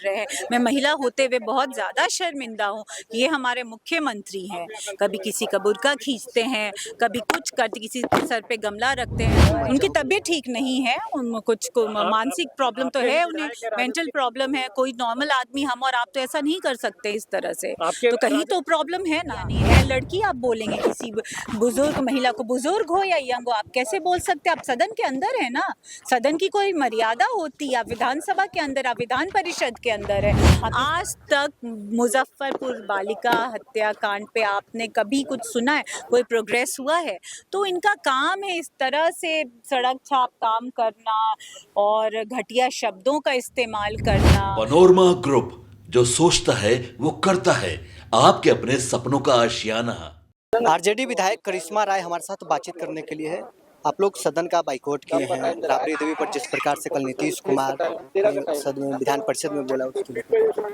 रहे हैं। मैं महिला होते हुए बहुत ज़्यादा शर्मिंदा हूँ। ये हमारे मुख्यमंत्री हैं, कभी किसी का बुर्का खींचते हैं, कभी कुछ करते, किसी के सर पे गमला रखते हैं। उनकी तबीयत ठीक नहीं है, उन कुछ को मानसिक प्रॉब्लम तो है, उन्हें मेंटल प्रॉब्लम है। कोई नॉर्मल आदमी हम और आप तो ऐसा नहीं कर सकते इस तरह से, तो कहीं तो प्रॉब्लम है ना। है लड़की आप बोलेंगे किसी बुजुर्ग महिला को, बुजुर्ग हो या यंग हो, आप कैसे बोल सकते हैं? आप सदन के अंदर है ना, सदन की कोई मर्यादा होती है। आप विधानसभा के अंदर, आप विधान परिषद के अंदर है। आज तक मुजफ्फरपुर बालिका हत्याकांड पे आपने कभी कुछ सुना है? कोई प्रोग्रेस हुआ है? तो इनका काम है इस तरह से सड़क छाप काम करना और घटिया शब्दों का इस्तेमाल करना। पनोरमा ग्रुप, जो सोचता है वो करता है, आपके अपने सपनों का आशियाना। आरजेडी विधायक करिश्मा राय हमारे साथ बातचीत करने के लिए है। आप लोग सदन का बाइकआउट किए हैं राबड़ी देवी पर, जिस प्रकार से कल नीतीश कुमार सदन में विधान परिषद में बोला उसकी।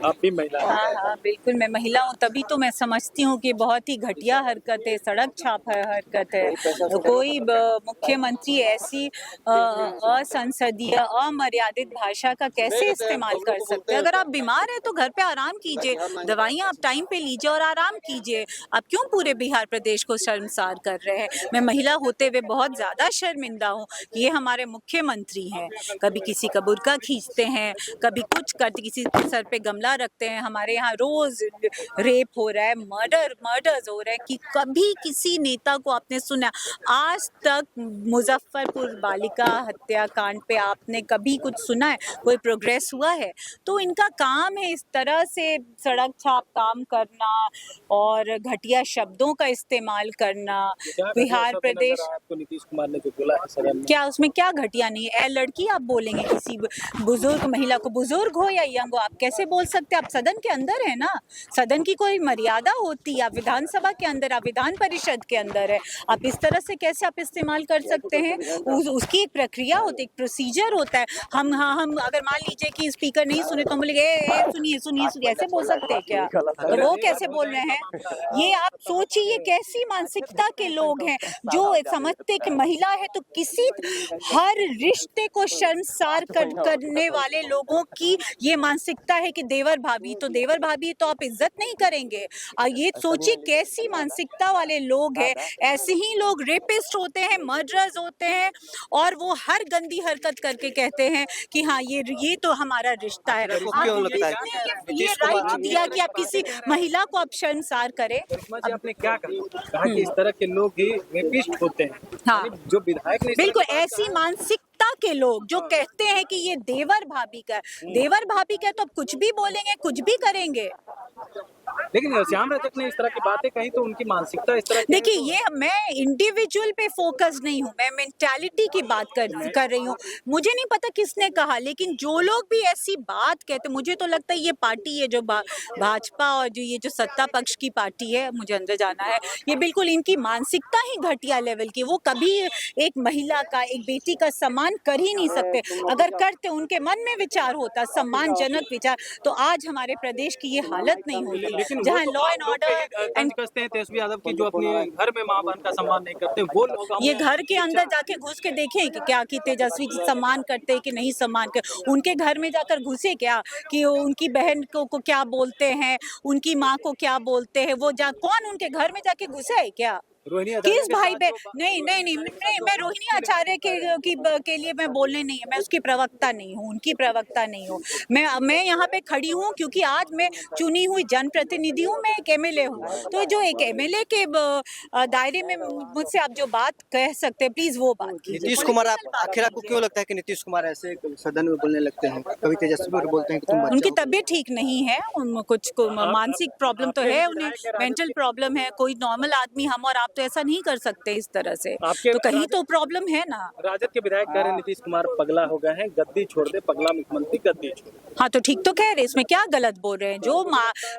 आप भी महिला हैं। हाँ, बिल्कुल मैं महिला हूँ, तभी तो मैं समझती हूँ कि बहुत ही घटिया हरकत है, सड़क छाप हरकत है। कोई मुख्यमंत्री ऐसी असंसदीय अमर्यादित भाषा का कैसे इस्तेमाल कर सकते हैं? अगर आप बीमार हैं तो घर पे आराम कीजिए, दवाइयाँ आप टाइम पे लीजिए और आराम कीजिए। आप क्यों पूरे बिहार प्रदेश को शर्मसार कर रहे हैं? मैं महिला होते हुए बहुत ज़्यादा शर्मिंदा हूँ। ये हमारे मुख्यमंत्री हैं, कभी किसी का बुर्का खींचते हैं, कभी कुछ करते, किसी के सर पे गमला रखते हैं। हमारे यहाँ रोज रेप हो रहा है, मर्डर्स हो रहे हैं कि कभी किसी नेता को आपने सुना? आज तक मुजफ्फरपुर बालिका हत्याकांड पे आपने कभी कुछ सुना है? कोई प्रोग्रेस हुआ है? तो इनका काम है इस तरह से सड़क छाप काम करना और घटिया शब्दों का इस्तेमाल करना। बिहार प्रदेश, आपको नीतीश कुमार ने जो बोला है सदन में, क्या उसमें क्या घटिया नहीं है? लड़की आप बोलेंगे किसी बुजुर्ग महिला को, बुजुर्ग हो या यंग हो, आप कैसे बोल सकते हैं? आप सदन के अंदर है ना, सदन की कोई मर्यादा होती है। आप विधानसभा के अंदर, आप विधान परिषद के अंदर है। आप इस तरह से कैसे आप इस्तेमाल कर सकते हैं? उसकी एक प्रक्रिया होती है, एक प्रोसीजर होता है। हम अगर मान लीजिए कि स्पीकर नहीं सुने तो हम बोलेंगे सुनिए सुनिए सुनिए, ऐसे बोल सकते हैं क्या? तो वो कैसे बोल रहे हैं? ये आप सोचिए, ये कैसी मानसिकता के लोग हैं जो समझते कि महिला है तो किसी हर रिश्ते को शर्मसार करने वाले लोगों की ये मानसिकता है कि देवर भाभी तो आप इज्जत नहीं करेंगे। ये सोचिए कैसी मानसिकता वाले लोग हैं। ऐसे ही लोग रेपिस्ट होते हैं, मर्डरर्स होते हैं और वो हर गंदी हरकत करके कहते हैं कि हाँ ये तो हमारा रिश्ता है। क्यों लगता है ये राइट दिया कि आप किसी महिला को आप शर्मसार करें? आपने क्या कहा कि इस तरह के लोग ही रेपिस्ट होते हैं। हाँ, जो विधायक ने बिल्कुल ऐसी मानसिकता के लोग जो कहते हैं कि ये देवर भाभी का तो आप कुछ भी बोलेंगे, कुछ भी करेंगे। लेकिन श्याम रजक ने इस तरह की बातें कही तो उनकी मानसिकता इस तरह की। देखिए, ये मैं इंडिविजुअल पे फोकस नहीं हूँ, मैं मेंटालिटी की बात कर रही हूँ। मुझे नहीं पता किसने कहा, लेकिन जो लोग भी ऐसी बात कहते, मुझे तो लगता है ये पार्टी है जो भाजपा और जो सत्ता पक्ष की पार्टी है, मुझे अंदर जाना है, ये बिल्कुल इनकी मानसिकता ही घटिया लेवल की। वो कभी एक महिला का, एक बेटी का सम्मान कर ही नहीं सकते। अगर करते, उनके मन में विचार होता, सम्मानजनक विचार, तो आज हमारे प्रदेश की ये हालत नहीं होती। जहाँ लॉ एंड ऑर्डर कसते हैं तेजस्वी यादव की, जो अपने घर में मां बहन का सम्मान नहीं करते, वो लोग ये घर के अंदर जाके घुस के देखें कि क्या कि तेजस्वी जी सम्मान करते हैं कि नहीं सम्मान कर। उनके घर में जाकर घुसे क्या कि उनकी बहन को क्या बोलते हैं, उनकी माँ को क्या बोलते हैं? वो कौन उनके घर में जाके घुसा है क्या? किस भाई पे? नहीं, मैं रोहिणी आचार्य के लिए मैं बोलने नहीं है, मैं उसकी प्रवक्ता नहीं हूँ, उनकी प्रवक्ता नहीं हूँ। मैं यहाँ पे खड़ी हूँ क्योंकि आज मैं चुनी हुई जनप्रतिनिधि हूँ, मैं एक एमएलए हूँ। तो जो एक एमएलए के दायरे में मुझसे आप जो बात कह सकते हैं, प्लीज वो बात कीजिए। नीतीश कुमार, आखिर आपको क्यों लगता है कि नीतीश कुमार ऐसे सदन में बोलने लगते हैं? कभी तेजस्वी पर बोलते हैं कि तुम उनकी तबीयत ठीक नहीं है, कुछ मानसिक प्रॉब्लम तो है, उन्हें मेंटल प्रॉब्लम है। कोई नॉर्मल आदमी हम और आप तो ऐसा नहीं कर सकते इस तरह से, तो कहीं तो प्रॉब्लम है ना। राजद के विधायक कह रहे हैं नीतीश कुमार पगला हो गए हैं, गद्दी छोड़ दे, पगला मुख्यमंत्री गद्दी छोड़। हाँ, तो ठीक तो कह रहे, इसमें क्या गलत बोल रहे हैं?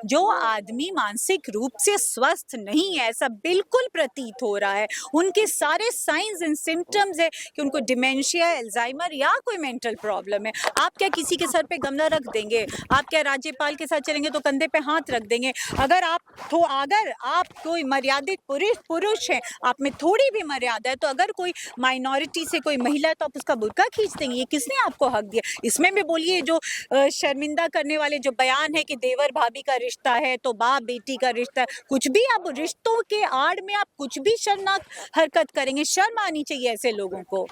जो आदमी मानसिक रूप से स्वस्थ नहीं है, ऐसा बिल्कुल प्रतीत हो रहा है, उनके सारे साइंस एंड सिम्टम्स है कि उनको डिमेंशिया, अल्जाइमर या कोई मेंटल प्रॉब्लम है। आप क्या किसी के सर पे गमला रख देंगे? आप क्या राज्यपाल के साथ चलेंगे तो कंधे पे हाथ रख देंगे? अगर आप कोई मर्यादित पुरुष पुरुष हैं, आप में थोड़ी भी मर्यादा है, तो अगर कोई माइनॉरिटी से कोई महिला है तो आप उसका बुर्का खींच देंगे? ये किसने आपको हक दिया? इसमें भी बोलिए जो शर्मिंदा करने वाले जो बयान है कि देवर भाभी का रिश्ता है तो बाप बेटी का रिश्ता है, कुछ भी आप रिश्तों के आड़ में आप कुछ भी शर्मनाक हरकत करेंगे, शर्म आनी चाहिए ऐसे लोगों को।